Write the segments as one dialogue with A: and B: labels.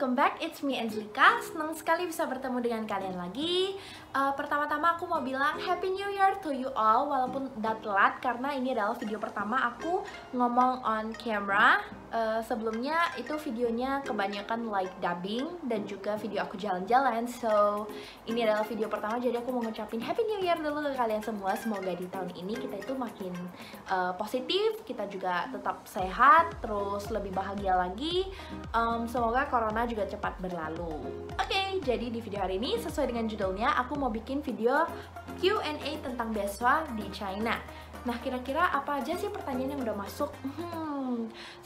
A: welcome back, it's me Angelika. Senang sekali bisa bertemu dengan kalian lagi. Pertama-tama aku mau bilang Happy New Year to you all. Walaupun udah telat karena ini adalah video pertama aku ngomong on camera. Sebelumnya itu videonya kebanyakan like dubbing dan juga video aku jalan-jalan. So ini adalah video pertama, jadi aku mau ngucapin Happy New Year dulu ke kalian semua. Semoga di tahun ini kita itu makin positif, kita juga tetap sehat, terus lebih bahagia lagi. Semoga corona juga cepat berlalu. Oke, jadi di video hari ini sesuai dengan judulnya, aku mau bikin video Q&A tentang beasiswa di China. Nah, kira-kira apa aja sih pertanyaan yang udah masuk?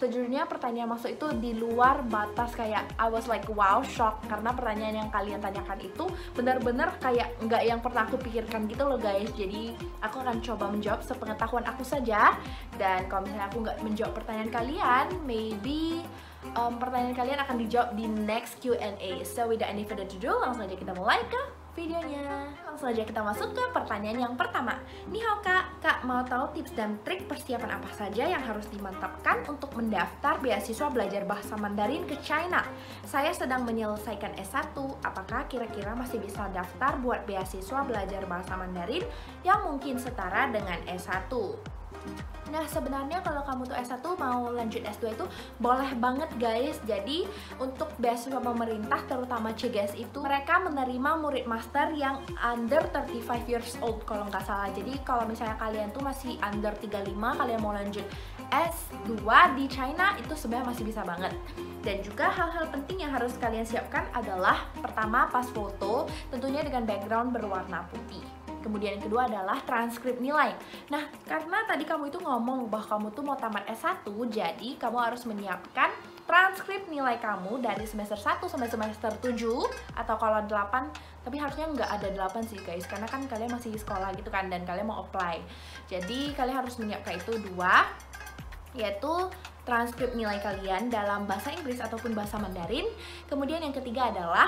A: Sejujurnya pertanyaan masuk itu di luar batas, kayak I was like wow, shock, karena pertanyaan yang kalian tanyakan itu benar-benar kayak nggak yang pernah aku pikirkan gitu loh guys. Jadi aku akan coba menjawab sepengetahuan aku saja, dan kalau misalnya aku nggak menjawab pertanyaan kalian, maybe pertanyaan kalian akan dijawab di next Q&A. So without any further ado, langsung aja kita mulai ke videonya. Langsung aja kita masuk ke pertanyaan yang pertama. Ni hao kak, kak mau tahu tips dan trik persiapan apa saja yang harus dimantapkan untuk mendaftar beasiswa belajar bahasa Mandarin ke China. Saya sedang menyelesaikan S1, apakah kira-kira masih bisa daftar buat beasiswa belajar bahasa Mandarin yang mungkin setara dengan S1? Nah, sebenarnya kalau kamu tuh S1 mau lanjut S2 itu boleh banget guys. Jadi untuk beasiswa pemerintah terutama CGS itu mereka menerima murid master yang under 35 years old kalau nggak salah. Jadi kalau misalnya kalian tuh masih under 35, kalian mau lanjut S2 di China, itu sebenarnya masih bisa banget. Dan juga hal-hal penting yang harus kalian siapkan adalah pertama, pas foto tentunya dengan background berwarna putih. Kemudian yang kedua adalah transkrip nilai. Nah, karena tadi kamu itu ngomong bahwa kamu tuh mau tamat S1, jadi kamu harus menyiapkan transkrip nilai kamu dari semester 1 sampai semester 7, atau kalau 8, tapi harusnya nggak ada 8 sih guys, karena kan kalian masih di sekolah gitu kan, dan kalian mau apply. Jadi kalian harus menyiapkan itu dua, yaitu transkrip nilai kalian dalam bahasa Inggris ataupun bahasa Mandarin. Kemudian yang ketiga adalah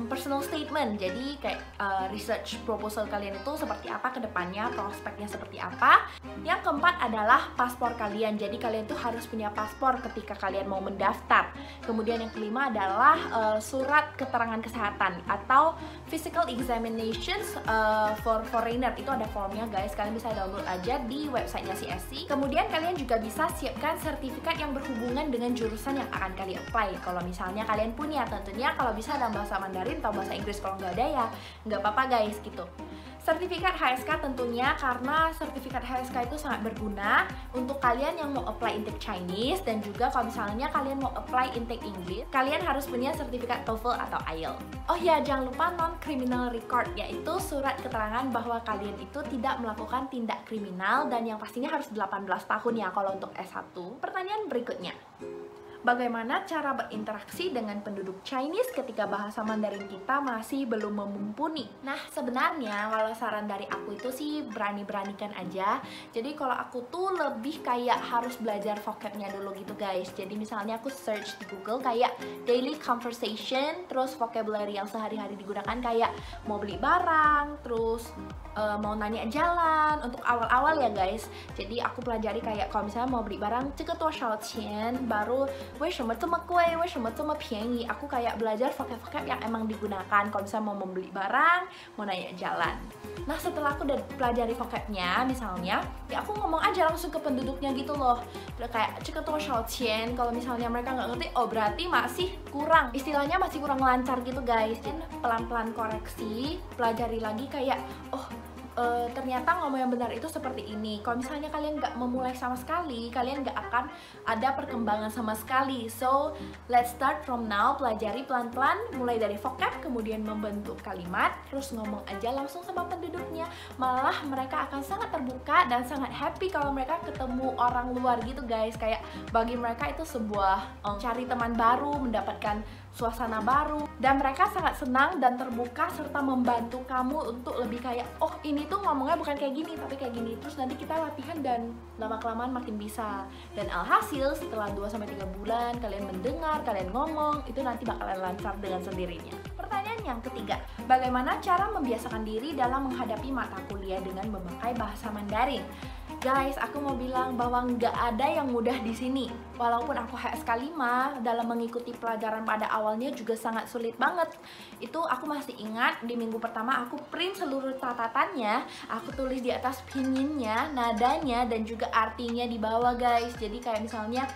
A: personal statement. Jadi kayak research proposal kalian itu seperti apa ke depannya, prospeknya seperti apa. Yang keempat adalah paspor kalian. Jadi kalian tuh harus punya paspor ketika kalian mau mendaftar. Kemudian yang kelima adalah surat keterangan kesehatan atau physical examinations for foreigner. Itu ada formnya guys, kalian bisa download aja di websitenya CSC. Kemudian kalian juga bisa siapkan sertifikat yang berhubungan dengan jurusan yang akan kalian apply. Kalau misalnya kalian punya, tentunya kalau bisa dalam bahasa Mandarin atau bahasa Inggris. Kalau nggak ada ya nggak apa-apa guys gitu. Sertifikat HSK tentunya, karena sertifikat HSK itu sangat berguna untuk kalian yang mau apply intake Chinese, dan juga kalau misalnya kalian mau apply intake English, kalian harus punya sertifikat TOEFL atau IELTS. Oh ya, jangan lupa non-criminal record, yaitu surat keterangan bahwa kalian itu tidak melakukan tindak kriminal, dan yang pastinya harus 18 tahun ya kalau untuk S1. Pertanyaan berikutnya, bagaimana cara berinteraksi dengan penduduk Chinese ketika bahasa Mandarin kita masih belum mumpuni? Nah, sebenarnya kalau saran dari aku itu sih berani-beranikan aja. Jadi kalau aku tuh lebih kayak harus belajar vocabnya dulu gitu guys. Jadi misalnya aku search di Google kayak daily conversation, terus vocabulary yang sehari-hari digunakan kayak mau beli barang, terus mau nanya jalan untuk awal-awal ya guys. Jadi aku pelajari kayak kalau misalnya mau beli barang, 这个多少钱, baru 为什么这么贵, 为什么这么便宜. Aku kayak belajar vocab-vocab yang emang digunakan kalau misalnya mau membeli barang, mau nanya jalan. Nah, setelah aku udah pelajari vocabnya, misalnya ya aku ngomong aja langsung ke penduduknya gitu loh. Kayak 这个多少钱, kalau misalnya mereka nggak ngerti, oh berarti masih kurang, istilahnya masih kurang lancar gitu guys. Dan pelan-pelan koreksi, pelajari lagi kayak oh ternyata ngomong yang benar itu seperti ini. Kalau misalnya kalian nggak memulai sama sekali, kalian nggak akan ada perkembangan sama sekali. So, let's start from now. Pelajari pelan-pelan, mulai dari vocab, kemudian membentuk kalimat, terus ngomong aja langsung sama penduduknya. Malah mereka akan sangat terbuka dan sangat happy kalau mereka ketemu orang luar gitu guys. Kayak bagi mereka itu sebuah cari teman baru, mendapatkan suasana baru, dan mereka sangat senang dan terbuka serta membantu kamu untuk lebih kayak oh ini tuh ngomongnya bukan kayak gini tapi kayak gini. Terus nanti kita latihan dan lama-kelamaan makin bisa. Dan alhasil setelah 2-3 bulan kalian mendengar, kalian ngomong, itu nanti bakalan lancar dengan sendirinya. Pertanyaan yang ketiga, bagaimana cara membiasakan diri dalam menghadapi mata kuliah dengan memakai bahasa Mandarin? Guys, aku mau bilang bahwa nggak ada yang mudah di sini. Walaupun aku HSK 5, dalam mengikuti pelajaran pada awalnya juga sangat sulit banget. Itu aku masih ingat di minggu pertama aku print seluruh catatannya, aku tulis di atas pinginnya, nadanya, dan juga artinya di bawah guys. Jadi kayak misalnya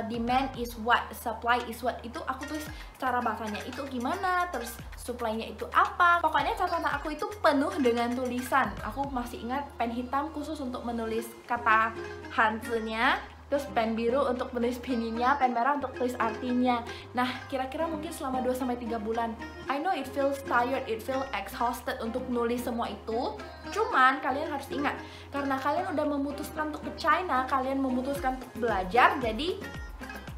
A: demand is what, supply is what, itu aku tulis cara bacanya itu gimana, terus supply-nya itu apa. Pokoknya catatan aku itu penuh dengan tulisan. Aku masih ingat pen hitam khusus untuk menulis kata hanzi-nya, terus pen biru untuk menulis pinginnya, pen merah untuk tulis artinya. Nah, kira-kira mungkin selama 2-3 bulan. I know it feels tired, it feels exhausted untuk nulis semua itu. Cuman kalian harus ingat, karena kalian udah memutuskan untuk ke China, kalian memutuskan untuk belajar, jadi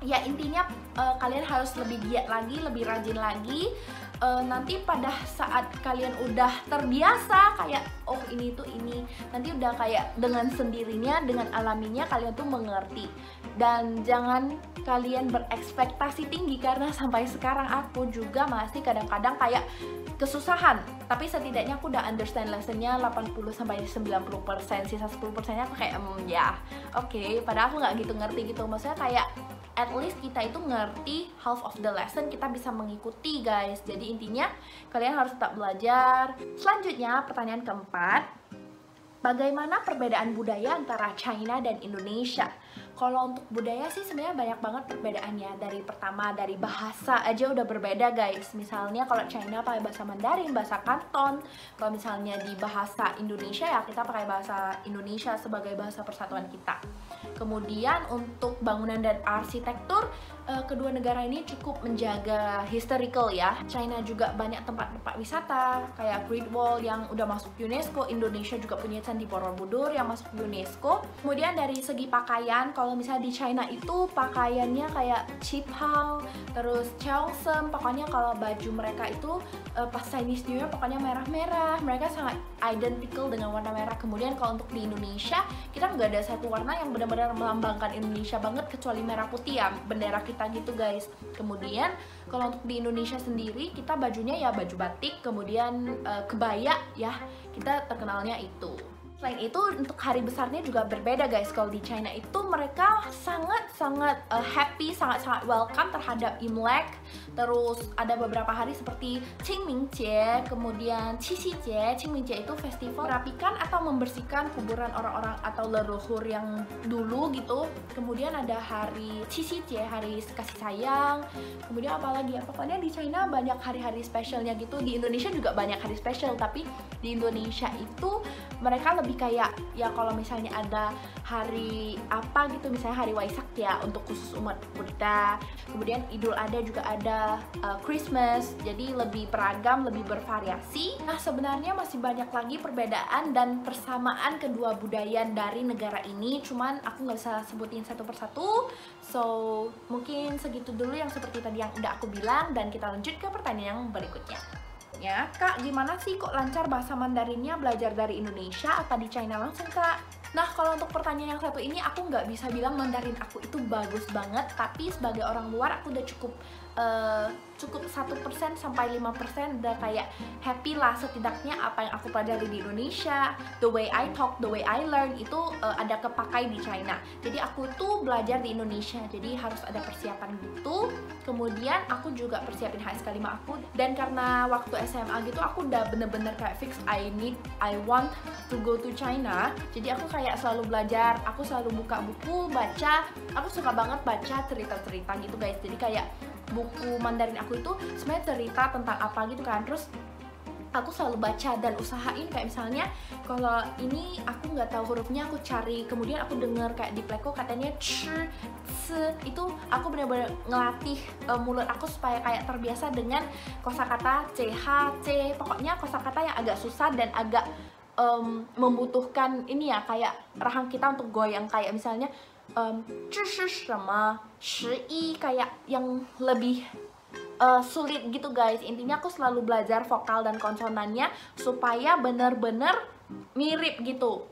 A: ya intinya kalian harus lebih giat lagi, lebih rajin lagi. Nanti pada saat kalian udah terbiasa kayak oh ini tuh ini, nanti udah kayak dengan sendirinya, dengan alaminya kalian tuh mengerti. Dan jangan kalian berekspektasi tinggi, karena sampai sekarang aku juga masih kadang-kadang kayak kesusahan, tapi setidaknya aku udah understand lessonnya 80-90%, sisa 10%-nya aku kayak ya oke, padahal aku nggak gitu ngerti gitu. Maksudnya kayak at least kita itu ngerti half of the lesson, kita bisa mengikuti guys. Jadi intinya kalian harus tetap belajar. Selanjutnya pertanyaan keempat, bagaimana perbedaan budaya antara China dan Indonesia? Kalau untuk budaya sih sebenarnya banyak banget perbedaannya. Dari pertama, dari bahasa aja udah berbeda guys. Misalnya kalau China pakai bahasa Mandarin, bahasa Kanton. Kalau misalnya di bahasa Indonesia ya kita pakai bahasa Indonesia sebagai bahasa persatuan kita. Kemudian untuk bangunan dan arsitektur, kedua negara ini cukup menjaga historical ya. China juga banyak tempat-tempat wisata kayak Great Wall yang udah masuk UNESCO. Indonesia juga punya Candi Borobudur yang masuk UNESCO. Kemudian dari segi pakaian, kalau misalnya di China itu pakaiannya kayak Qipao, terus Cheongsam. Pokoknya kalau baju mereka itu pas Chinese New Year pokoknya merah-merah. Mereka sangat identical dengan warna merah. Kemudian kalau untuk di Indonesia, kita nggak ada satu warna yang benar-benar melambangkan Indonesia banget kecuali merah putih ya, bendera kita gitu guys. Kemudian kalau untuk di Indonesia sendiri, kita bajunya ya baju batik, kemudian kebaya ya, kita terkenalnya itu. Selain itu untuk hari besarnya juga berbeda guys. Kalau di China itu mereka sangat-sangat happy, sangat-sangat welcome terhadap Imlek. Terus ada beberapa hari seperti Qingmingjie, kemudian Qixijie. Qingmingjie itu festival merapikan atau membersihkan kuburan orang-orang atau leluhur yang dulu gitu. Kemudian ada hari Qixijie, hari kasih sayang. Kemudian apalagi ya, pokoknya di China banyak hari-hari spesialnya gitu. Di Indonesia juga banyak hari spesial, tapi di Indonesia itu mereka lebih kayak ya kalau misalnya ada hari apa gitu, misalnya hari Waisak ya untuk khusus umat Buddha. Kemudian Idul Adha juga ada, Christmas, jadi lebih beragam, lebih bervariasi. Nah sebenarnya masih banyak lagi perbedaan dan persamaan kedua budaya dari negara ini, cuman aku nggak bisa sebutin satu persatu. So mungkin segitu dulu yang seperti tadi yang udah aku bilang, dan kita lanjut ke pertanyaan yang berikutnya. Ya, Kak, gimana sih kok lancar bahasa Mandarinnya belajar dari Indonesia atau di China langsung, Kak? Nah, kalau untuk pertanyaan yang satu ini, aku nggak bisa bilang Mandarin aku itu bagus banget, tapi sebagai orang luar aku udah cukup 1% sampai 5% udah kayak happy lah, setidaknya apa yang aku pelajari di Indonesia, the way I talk, the way I learn itu ada kepakai di China. Jadi aku tuh belajar di Indonesia, jadi harus ada persiapan gitu. Kemudian aku juga persiapin HSK 5 aku, dan karena waktu SMA gitu aku udah bener-bener kayak fix I want to go to China. Jadi aku kayak selalu belajar, aku selalu buka buku, baca. Aku suka banget baca cerita-cerita gitu guys. Jadi kayak buku Mandarin aku itu sebenarnya cerita tentang apa gitu kan. Terus aku selalu baca dan usahain kayak misalnya kalau ini aku nggak tahu hurufnya, aku cari, kemudian aku denger kayak di Pleco katanya ch, itu aku bener-bener ngelatih mulut aku supaya kayak terbiasa dengan kosakata ch, c, pokoknya kosakata yang agak susah dan agak membutuhkan ini ya, kayak rahang kita untuk goyang, kayak misalnya 这是什么11 kayak yang lebih sulit gitu guys. Intinya aku selalu belajar vokal dan konsonannya supaya bener-bener mirip gitu.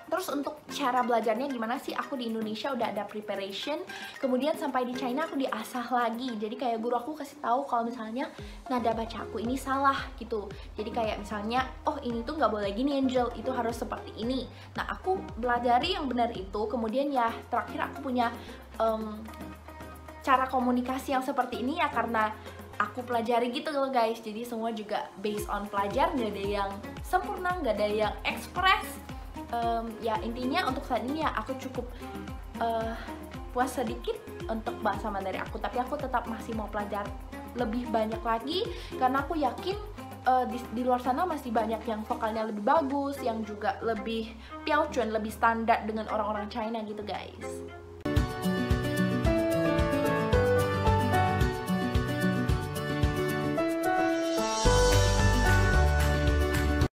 A: Terus untuk cara belajarnya gimana sih? Aku di Indonesia udah ada preparation, kemudian sampai di China aku diasah lagi. Jadi kayak guru aku kasih tahu kalau misalnya nada baca aku ini salah gitu. Jadi kayak misalnya, oh ini tuh nggak boleh gini Angel, itu harus seperti ini. Nah aku belajari yang benar itu, kemudian ya terakhir aku punya cara komunikasi yang seperti ini ya karena aku pelajari gitu loh guys. Jadi semua juga based on pelajar, nggak ada yang sempurna, nggak ada yang ekspres. Ya intinya untuk saat ini ya aku cukup puas sedikit untuk bahasa Mandarin aku, tapi aku tetap masih mau belajar lebih banyak lagi karena aku yakin di luar sana masih banyak yang vokalnya lebih bagus, yang juga lebih piaocuan, lebih standar dengan orang-orang China gitu guys.